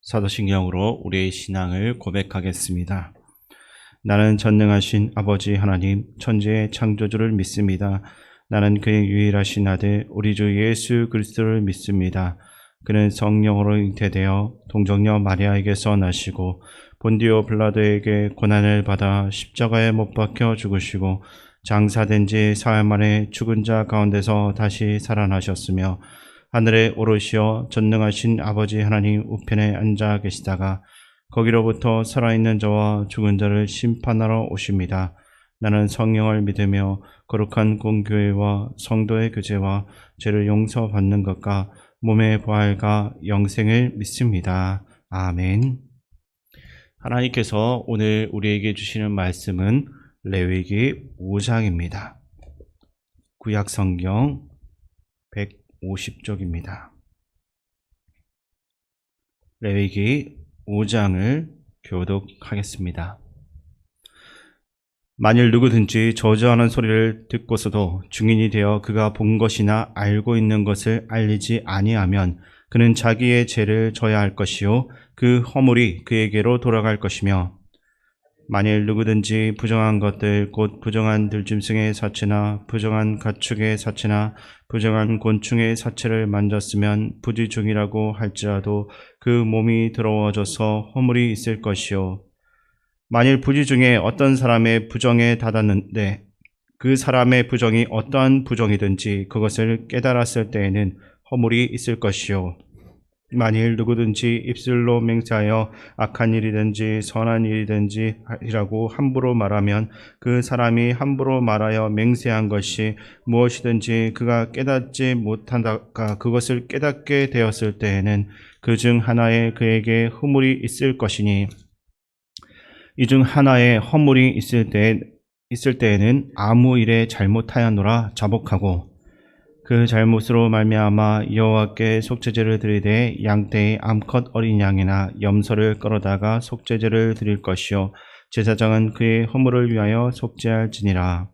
사도신경으로 우리의 신앙을 고백하겠습니다. 나는 전능하신 아버지 하나님 천지의 창조주를 믿습니다. 나는 그의 유일하신 아들 우리 주 예수 그리스도를 믿습니다. 그는 성령으로 잉태되어 동정녀 마리아에게서 나시고 본디오 빌라도에게 고난을 받아 십자가에 못 박혀 죽으시고 장사된 지 사흘 만에 죽은 자 가운데서 다시 살아나셨으며 하늘에 오르시어 전능하신 아버지 하나님 우편에 앉아 계시다가 거기로부터 살아있는 자와 죽은 자를 심판하러 오십니다. 나는 성령을 믿으며 거룩한 공교회와 성도의 교제와 죄를 용서받는 것과 몸의 부활과 영생을 믿습니다. 아멘. 하나님께서 오늘 우리에게 주시는 말씀은 레위기 5장입니다. 구약성경 150쪽입니다. 레위기 5장을 교독하겠습니다. 만일 누구든지 저주하는 소리를 듣고서도 증인이 되어 그가 본 것이나 알고 있는 것을 알리지 아니하면 그는 자기의 죄를 져야 할 것이요 그 허물이 그에게로 돌아갈 것이며 만일 누구든지 부정한 것들 곧 부정한 들짐승의 사체나 부정한 가축의 사체나 부정한 곤충의 사체를 만졌으면 부지중이라고 할지라도 그 몸이 더러워져서 허물이 있을 것이요 만일 부지중에 어떤 사람의 부정에 닿았는데 그 사람의 부정이 어떠한 부정이든지 그것을 깨달았을 때에는 허물이 있을 것이요 만일 누구든지 입술로 맹세하여 악한 일이든지 선한 일이든지 하리라고 함부로 말하면 그 사람이 함부로 말하여 맹세한 것이 무엇이든지 그가 깨닫지 못하다가 그것을 깨닫게 되었을 때에는 그 중 하나에 그에게 허물이 있을 것이니 이 중 하나에 허물이 있을 때에는 아무 일에 잘못하였노라 자복하고 그 잘못으로 말미암아 여호와께 속죄제를 드리되 양떼의 암컷 어린 양이나 염소를 끌어다가 속죄제를 드릴 것이요 제사장은 그의 허물을 위하여 속죄할지니라.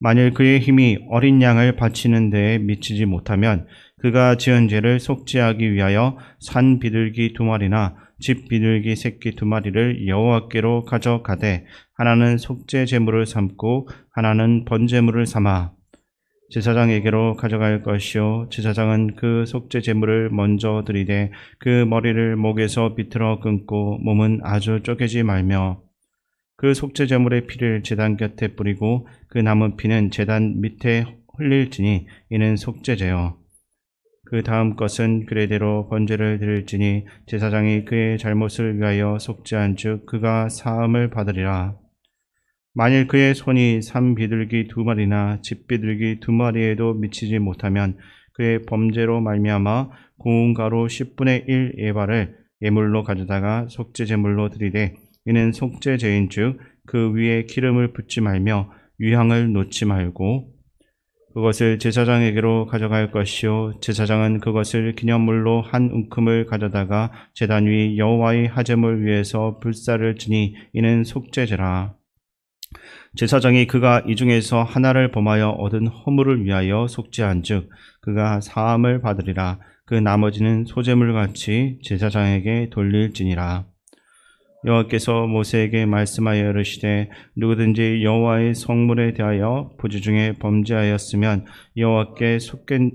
만일 그의 힘이 어린 양을 바치는 데에 미치지 못하면 그가 지은 죄를 속죄하기 위하여 산 비둘기 2마리나 집 비둘기 새끼 2마리를 여호와께로 가져가되 하나는 속죄 제물을 삼고 하나는 번제물을 삼아 제사장에게로 가져갈 것이요 제사장은 그 속죄 제물을 먼저 드리되 그 머리를 목에서 비틀어 끊고 몸은 아주 쪼개지 말며 그 속죄 제물의 피를 제단 곁에 뿌리고 그 남은 피는 제단 밑에 흘릴지니 이는 속죄제요 그 다음 것은 그레대로 번제를 드릴지니 제사장이 그의 잘못을 위하여 속죄한즉 그가 사함을 받으리라. 만일 그의 손이 산 비둘기 2마리나 집 비둘기 2마리에도 미치지 못하면 그의 범죄로 말미암아 고운 가루 10분의 1 에바를 예물로 가져다가 속죄제물로 드리되 이는 속죄제인즉 그 위에 기름을 붓지 말며 유향을 놓지 말고 그것을 제사장에게로 가져갈 것이요 제사장은 그것을 기념물로 한 움큼을 가져다가 제단 위 여호와의 하제물 위에서 불사를 지니 이는 속죄제라. 제사장이 그가 이 중에서 하나를 범하여 얻은 허물을 위하여 속죄한즉 그가 사함을 받으리라. 그 나머지는 소제물같이 제사장에게 돌릴지니라. 여호와께서 모세에게 말씀하여 이르시되 누구든지 여호와의 성물에 대하여 부지중에 범죄하였으면 여호와께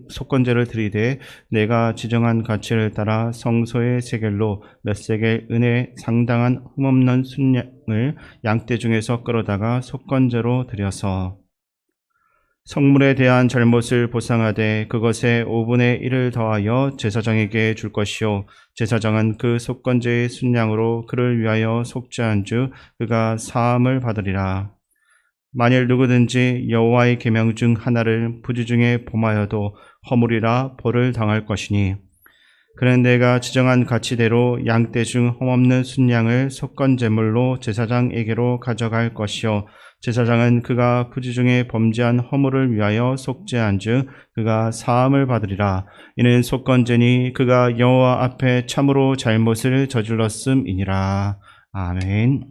속건제를 드리되 내가 지정한 가치를 따라 성소의 세겔로 몇 세겔 은에 상당한 흠없는 순양을 양떼 중에서 끌어다가 속건제로 드려서 성물에 대한 잘못을 보상하되 그것에 5분의 1을 더하여 제사장에게 줄 것이요 제사장은 그 속건제의 순양으로 그를 위하여 속죄한즉 그가 사함을 받으리라. 만일 누구든지 여호와의 계명 중 하나를 부지중에 범하여도 허물이라 벌을 당할 것이니 그는 내가 지정한 가치대로 양떼 중 흠없는 순양을 속건제물로 제사장에게로 가져갈 것이요 제사장은 그가 부지중에 범죄한 허물을 위하여 속죄한즉 그가 사함을 받으리라. 이는 속건제니 그가 여호와 앞에 참으로 잘못을 저질렀음이니라. 아멘.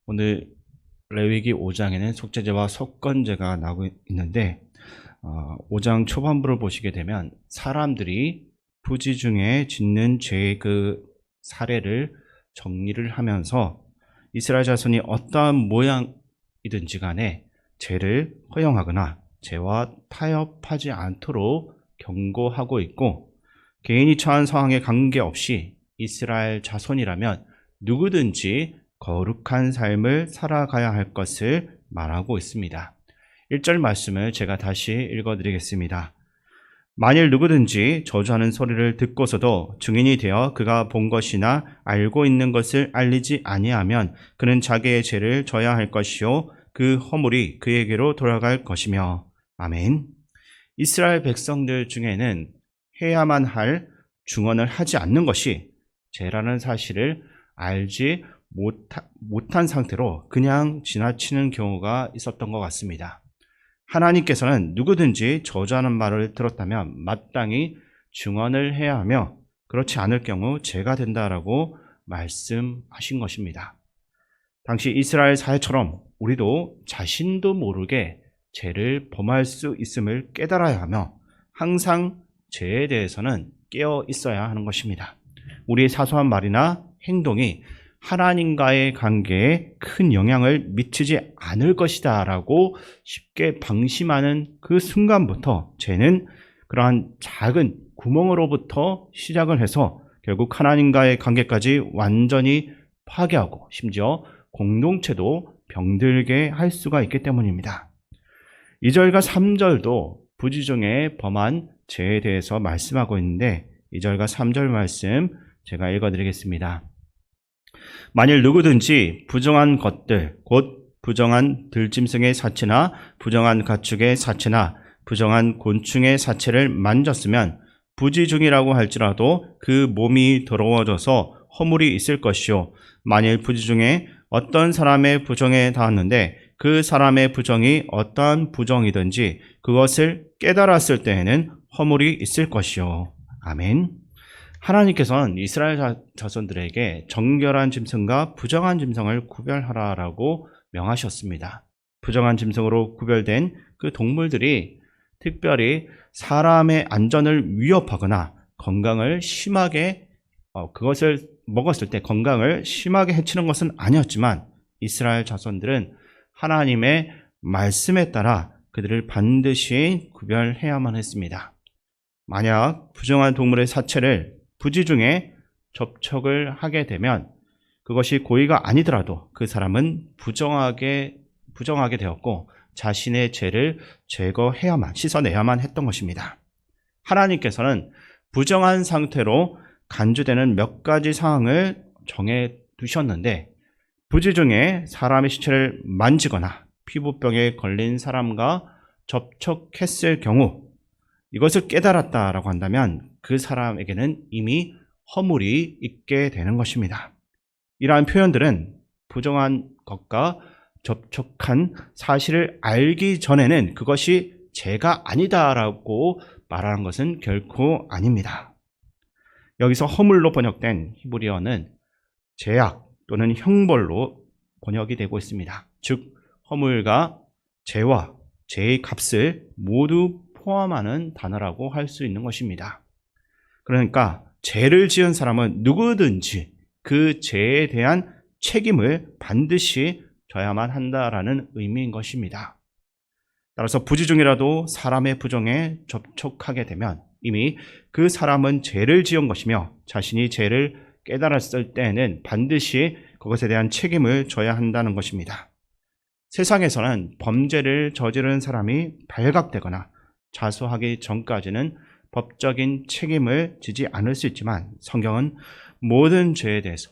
오늘 레위기 5장에는 속죄제와 속건제가 나오고 있는데 5장 초반부를 보시게 되면 사람들이 부지 중에 짓는 죄의 그 사례를 정리를 하면서 이스라엘 자손이 어떠한 모양이든지 간에 죄를 허용하거나 죄와 타협하지 않도록 경고하고 있고, 개인이 처한 상황에 관계없이 이스라엘 자손이라면 누구든지 거룩한 삶을 살아가야 할 것을 말하고 있습니다. 1절 말씀을 제가 다시 읽어드리겠습니다. 만일 누구든지 저주하는 소리를 듣고서도 증인이 되어 그가 본 것이나 알고 있는 것을 알리지 아니하면 그는 자기의 죄를 져야 할 것이요 그 허물이 그에게로 돌아갈 것이며. 아멘. 이스라엘 백성들 중에는 해야만 할 증언을 하지 않는 것이 죄라는 사실을 알지 못한 상태로 그냥 지나치는 경우가 있었던 것 같습니다. 하나님께서는 누구든지 저주하는 말을 들었다면 마땅히 증언을 해야 하며, 그렇지 않을 경우 죄가 된다라고 말씀하신 것입니다. 당시 이스라엘 사회처럼 우리도 자신도 모르게 죄를 범할 수 있음을 깨달아야 하며 항상 죄에 대해서는 깨어 있어야 하는 것입니다. 우리의 사소한 말이나 행동이 하나님과의 관계에 큰 영향을 미치지 않을 것이다 라고 쉽게 방심하는 그 순간부터 죄는 그러한 작은 구멍으로부터 시작을 해서 결국 하나님과의 관계까지 완전히 파괴하고 심지어 공동체도 병들게 할 수가 있기 때문입니다. 2절과 3절도 부지 중에 범한 죄에 대해서 말씀하고 있는데, 2절과 3절 말씀 제가 읽어드리겠습니다. 만일 누구든지 부정한 것들, 곧 부정한 들짐승의 사체나 부정한 가축의 사체나 부정한 곤충의 사체를 만졌으면 부지 중이라고 할지라도 그 몸이 더러워져서 허물이 있을 것이요, 만일 부지 중에 어떤 사람의 부정에 닿았는데 그 사람의 부정이 어떠한 부정이든지 그것을 깨달았을 때에는 허물이 있을 것이요. 아멘. 하나님께서는 이스라엘 자손들에게 정결한 짐승과 부정한 짐승을 구별하라라고 명하셨습니다. 부정한 짐승으로 구별된 그 동물들이 특별히 사람의 안전을 위협하거나 건강을 심하게 그것을 먹었을 때 건강을 심하게 해치는 것은 아니었지만, 이스라엘 자손들은 하나님의 말씀에 따라 그들을 반드시 구별해야만 했습니다. 만약 부정한 동물의 사체를 부지 중에 접촉을 하게 되면 그것이 고의가 아니더라도 그 사람은 부정하게 되었고 자신의 죄를 제거해야만, 씻어내야만 했던 것입니다. 하나님께서는 부정한 상태로 간주되는 몇 가지 상황을 정해 두셨는데, 부지 중에 사람의 시체를 만지거나 피부병에 걸린 사람과 접촉했을 경우 이것을 깨달았다라고 한다면 그 사람에게는 이미 허물이 있게 되는 것입니다. 이러한 표현들은 부정한 것과 접촉한 사실을 알기 전에는 그것이 죄가 아니다라고 말하는 것은 결코 아닙니다. 여기서 허물로 번역된 히브리어는 죄악 또는 형벌로 번역이 되고 있습니다. 즉 허물과 죄와 죄의 값을 모두 포함하는 단어라고 할 수 있는 것입니다. 그러니까 죄를 지은 사람은 누구든지 그 죄에 대한 책임을 반드시 져야만 한다라는 의미인 것입니다. 따라서 부지 중이라도 사람의 부정에 접촉하게 되면 이미 그 사람은 죄를 지은 것이며 자신이 죄를 깨달았을 때에는 반드시 그것에 대한 책임을 져야 한다는 것입니다. 세상에서는 범죄를 저지른 사람이 발각되거나 자수하기 전까지는 법적인 책임을 지지 않을 수 있지만, 성경은 모든 죄에 대해서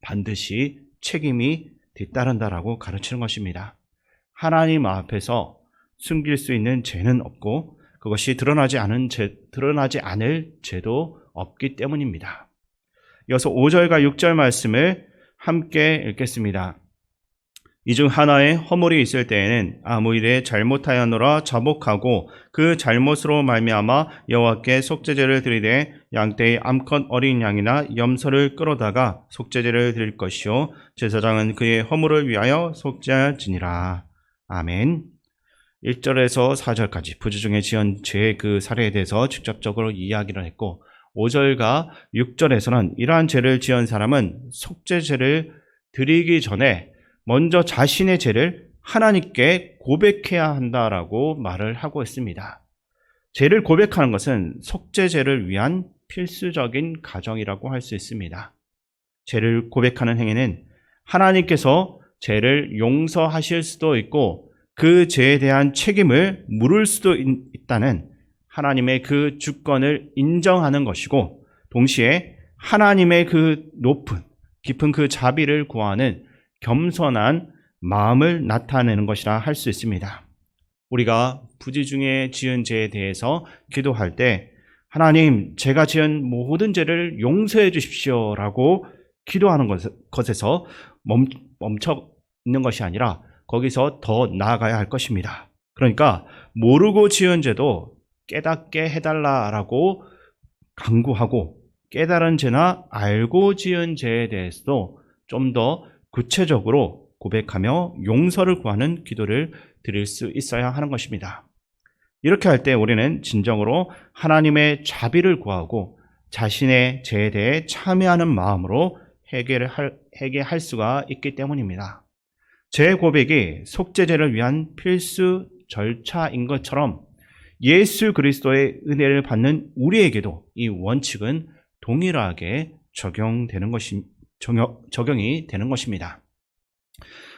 반드시 책임이 뒤따른다라고 가르치는 것입니다. 하나님 앞에서 숨길 수 있는 죄는 없고 그것이 드러나지 않을 죄도 없기 때문입니다. 이어서 5절과 6절 말씀을 함께 읽겠습니다. 이 중 하나의 허물이 있을 때에는 아무 일에 잘못하였노라 자복하고 그 잘못으로 말미암아 여호와께 속죄제를 드리되 양떼의 암컷 어린 양이나 염소를 끌어다가 속죄제를 드릴 것이요 제사장은 그의 허물을 위하여 속죄할지니라. 아멘. 1절에서 4절까지 부지 중에 지은 죄의 그 사례에 대해서 직접적으로 이야기를 했고, 5절과 6절에서는 이러한 죄를 지은 사람은 속죄제를 드리기 전에 먼저 자신의 죄를 하나님께 고백해야 한다라고 말을 하고 있습니다. 죄를 고백하는 것은 속죄제를 위한 필수적인 과정이라고 할 수 있습니다. 죄를 고백하는 행위는 하나님께서 죄를 용서하실 수도 있고 그 죄에 대한 책임을 물을 수도 있다는 하나님의 그 주권을 인정하는 것이고, 동시에 하나님의 그 높은 깊은 그 자비를 구하는 겸손한 마음을 나타내는 것이라 할 수 있습니다. 우리가 부지 중에 지은 죄에 대해서 기도할 때 하나님, 제가 지은 모든 죄를 용서해 주십시오라고 기도하는 것에서 멈춰 있는 것이 아니라 거기서 더 나아가야 할 것입니다. 그러니까 모르고 지은 죄도 깨닫게 해달라라고 강구하고, 깨달은 죄나 알고 지은 죄에 대해서도 좀 더 구체적으로 고백하며 용서를 구하는 기도를 드릴 수 있어야 하는 것입니다. 이렇게 할 때 우리는 진정으로 하나님의 자비를 구하고 자신의 죄에 대해 참여하는 마음으로 회개할 수가 있기 때문입니다. 죄 고백이 속죄제를 위한 필수 절차인 것처럼 예수 그리스도의 은혜를 받는 우리에게도 이 원칙은 동일하게 적용이 되는 것입니다.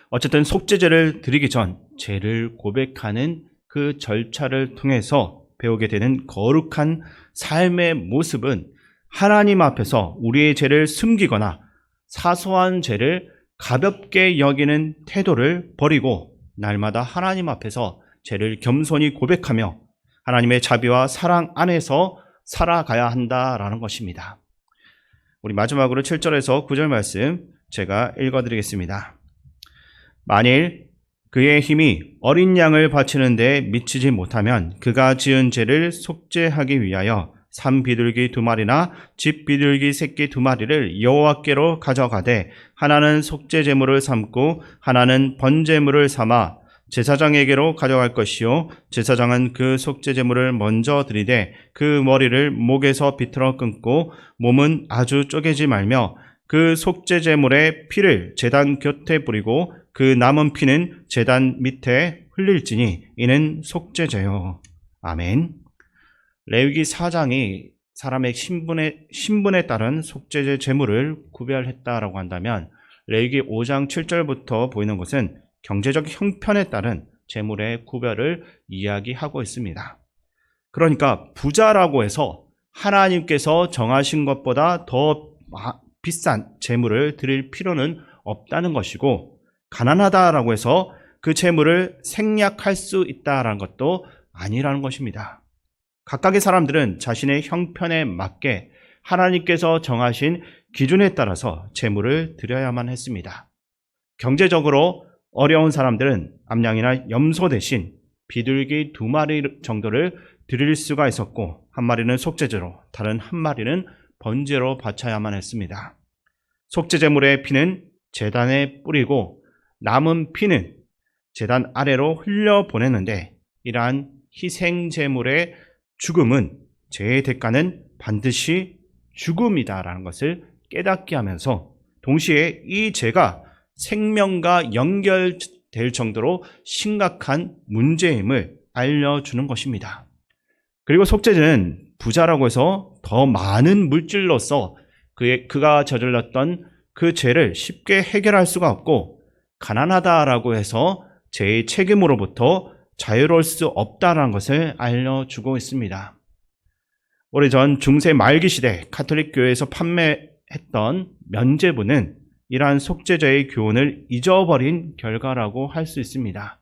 어쨌든 속죄제를 드리기 전 죄를 고백하는 그 절차를 통해서 배우게 되는 거룩한 삶의 모습은 하나님 앞에서 우리의 죄를 숨기거나 사소한 죄를 가볍게 여기는 태도를 버리고 날마다 하나님 앞에서 죄를 겸손히 고백하며 하나님의 자비와 사랑 안에서 살아가야 한다라는 것입니다. 우리 마지막으로 7절에서 9절 말씀 제가 읽어드리겠습니다. 만일 그의 힘이 어린 양을 바치는 데 미치지 못하면 그가 지은 죄를 속죄하기 위하여 산 비둘기 2마리나 집 비둘기 새끼 2마리를 여호와께로 가져가되 하나는 속죄 제물을 삼고 하나는 번제물을 삼아 제사장에게로 가져갈 것이요 제사장은 그 속죄 제물을 먼저 드리되 그 머리를 목에서 비틀어 끊고 몸은 아주 쪼개지 말며 그 속죄 제물의 피를 제단 곁에 뿌리고 그 남은 피는 제단 밑에 흘릴지니 이는 속죄제요. 아멘. 레위기 4장이 사람의 신분에 따른 속죄제 제물을 구별했다라고 한다면 레위기 5장 7절부터 보이는 것은 경제적 형편에 따른 제물의 구별을 이야기하고 있습니다. 그러니까 부자라고 해서 하나님께서 정하신 것보다 더 비싼 제물을 드릴 필요는 없다는 것이고, 가난하다라고 해서 그 제물을 생략할 수 있다라는 것도 아니라는 것입니다. 각각의 사람들은 자신의 형편에 맞게 하나님께서 정하신 기준에 따라서 제물을 드려야만 했습니다. 경제적으로 어려운 사람들은 암양이나 염소 대신 비둘기 2마리 정도를 드릴 수가 있었고, 한 마리는 속죄제로, 다른 한 마리는 번제로 바쳐야만 했습니다. 속죄제물의 피는 제단에 뿌리고 남은 피는 제단 아래로 흘려보내는데, 이러한 희생제물의 죽음은 죄의 대가는 반드시 죽음이다라는 것을 깨닫게 하면서 동시에 이 죄가 생명과 연결될 정도로 심각한 문제임을 알려주는 것입니다. 그리고 속죄제는 부자라고 해서 더 많은 물질로서 그가 저질렀던 그 죄를 쉽게 해결할 수가 없고, 가난하다라고 해서 죄의 책임으로부터 자유로울 수 없다는 것을 알려주고 있습니다. 오래전 중세 말기 시대 가톨릭 교회에서 판매했던 면죄부는 이러한 속죄제의 교훈을 잊어버린 결과라고 할 수 있습니다.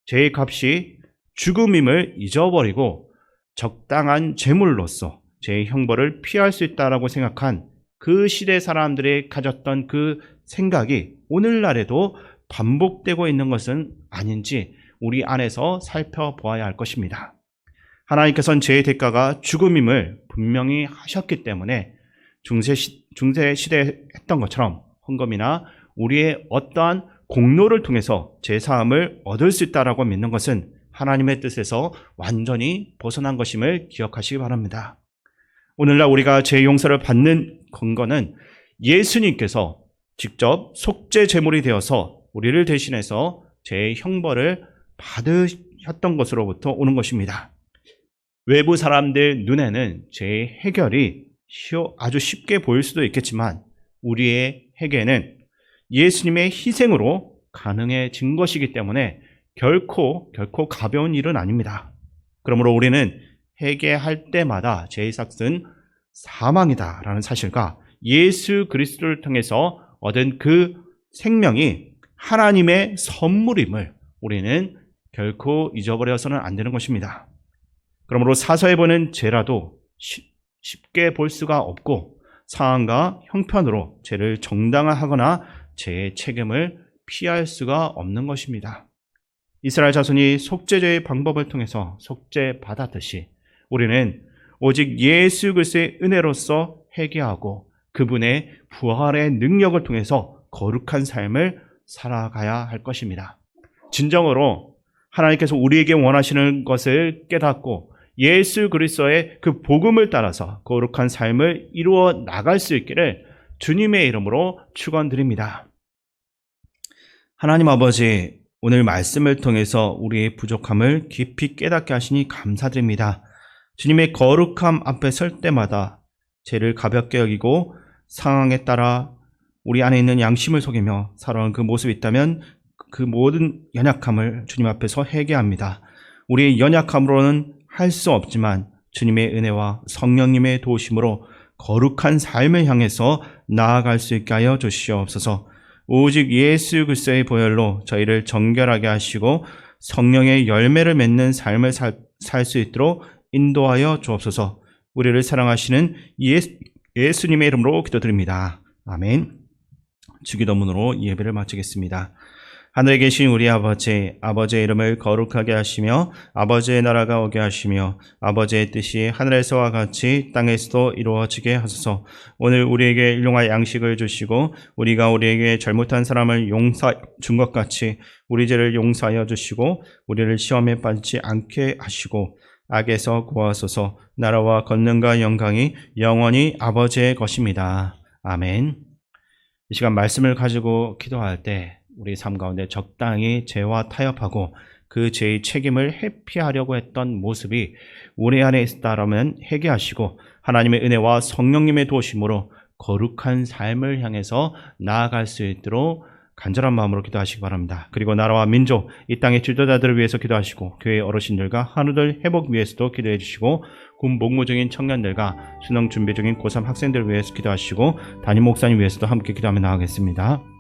죄의 값이 죽음임을 잊어버리고 적당한 제물로서 죄의 형벌을 피할 수 있다라고 생각한 그 시대 사람들이 가졌던 그 생각이 오늘날에도 반복되고 있는 것은 아닌지 우리 안에서 살펴보아야 할 것입니다. 하나님께서는 죄의 대가가 죽음임을 분명히 하셨기 때문에 중세 시대에 했던 것처럼 헌금이나 우리의 어떠한 공로를 통해서 죄사함을 얻을 수 있다라고 믿는 것은 하나님의 뜻에서 완전히 벗어난 것임을 기억하시기 바랍니다. 오늘날 우리가 죄 용서를 받는 근거는 예수님께서 직접 속죄 제물이 되어서 우리를 대신해서 죄의 형벌을 받으셨던 것으로부터 오는 것입니다. 외부 사람들 눈에는 죄의 해결이 아주 쉽게 보일 수도 있겠지만 우리의 해결은 예수님의 희생으로 가능해진 것이기 때문에 결코 가벼운 일은 아닙니다. 그러므로 우리는 회개할 때마다 죄의 삭은 사망이다라는 사실과 예수 그리스도를 통해서 얻은 그 생명이 하나님의 선물임을 우리는 결코 잊어버려서는 안 되는 것입니다. 그러므로 사서에 보는 죄라도 쉽게 볼 수가 없고 상황과 형편으로 죄를 정당화하거나 죄의 책임을 피할 수가 없는 것입니다. 이스라엘 자손이 속죄제의 방법을 통해서 속죄받았듯이 우리는 오직 예수 그리스도의 은혜로서 회개하고 그분의 부활의 능력을 통해서 거룩한 삶을 살아가야 할 것입니다. 진정으로 하나님께서 우리에게 원하시는 것을 깨닫고 예수 그리스도의 그 복음을 따라서 거룩한 삶을 이루어 나갈 수 있기를 주님의 이름으로 축원드립니다. 하나님 아버지, 오늘 말씀을 통해서 우리의 부족함을 깊이 깨닫게 하시니 감사드립니다. 주님의 거룩함 앞에 설 때마다 죄를 가볍게 여기고 상황에 따라 우리 안에 있는 양심을 속이며 살아가는 그 모습이 있다면 그 모든 연약함을 주님 앞에서 회개합니다. 우리의 연약함으로는 할 수 없지만 주님의 은혜와 성령님의 도우심으로 거룩한 삶을 향해서 나아갈 수 있게 하여 주시옵소서. 오직 예수 그리스도의 보혈로 저희를 정결하게 하시고 성령의 열매를 맺는 삶을 살 수 있도록 인도하여 주옵소서. 우리를 사랑하시는 예수님의 이름으로 기도드립니다. 아멘. 주기도문으로 예배를 마치겠습니다. 하늘에 계신 우리 아버지, 아버지의 이름을 거룩하게 하시며 아버지의 나라가 오게 하시며 아버지의 뜻이 하늘에서와 같이 땅에서도 이루어지게 하소서. 오늘 우리에게 일용할 양식을 주시고 우리가 우리에게 잘못한 사람을 용서해 준 것 같이 우리 죄를 용서하여 주시고 우리를 시험에 빠지지 않게 하시고 악에서 구하소서. 나라와 권능과 영광이 영원히 아버지의 것입니다. 아멘. 이 시간 말씀을 가지고 기도할 때 우리 삶 가운데 적당히 죄와 타협하고 그 죄의 책임을 회피하려고 했던 모습이 우리 안에 있다라면 회개하시고 하나님의 은혜와 성령님의 도우심으로 거룩한 삶을 향해서 나아갈 수 있도록 간절한 마음으로 기도하시기 바랍니다. 그리고 나라와 민족, 이 땅의 지도자들을 위해서 기도하시고 교회 어르신들과 한우들 회복 위해서도 기도해 주시고 군 복무 중인 청년들과 수능 준비 중인 고3 학생들을 위해서 기도하시고 담임 목사님 위해서도 함께 기도하며 나아가겠습니다.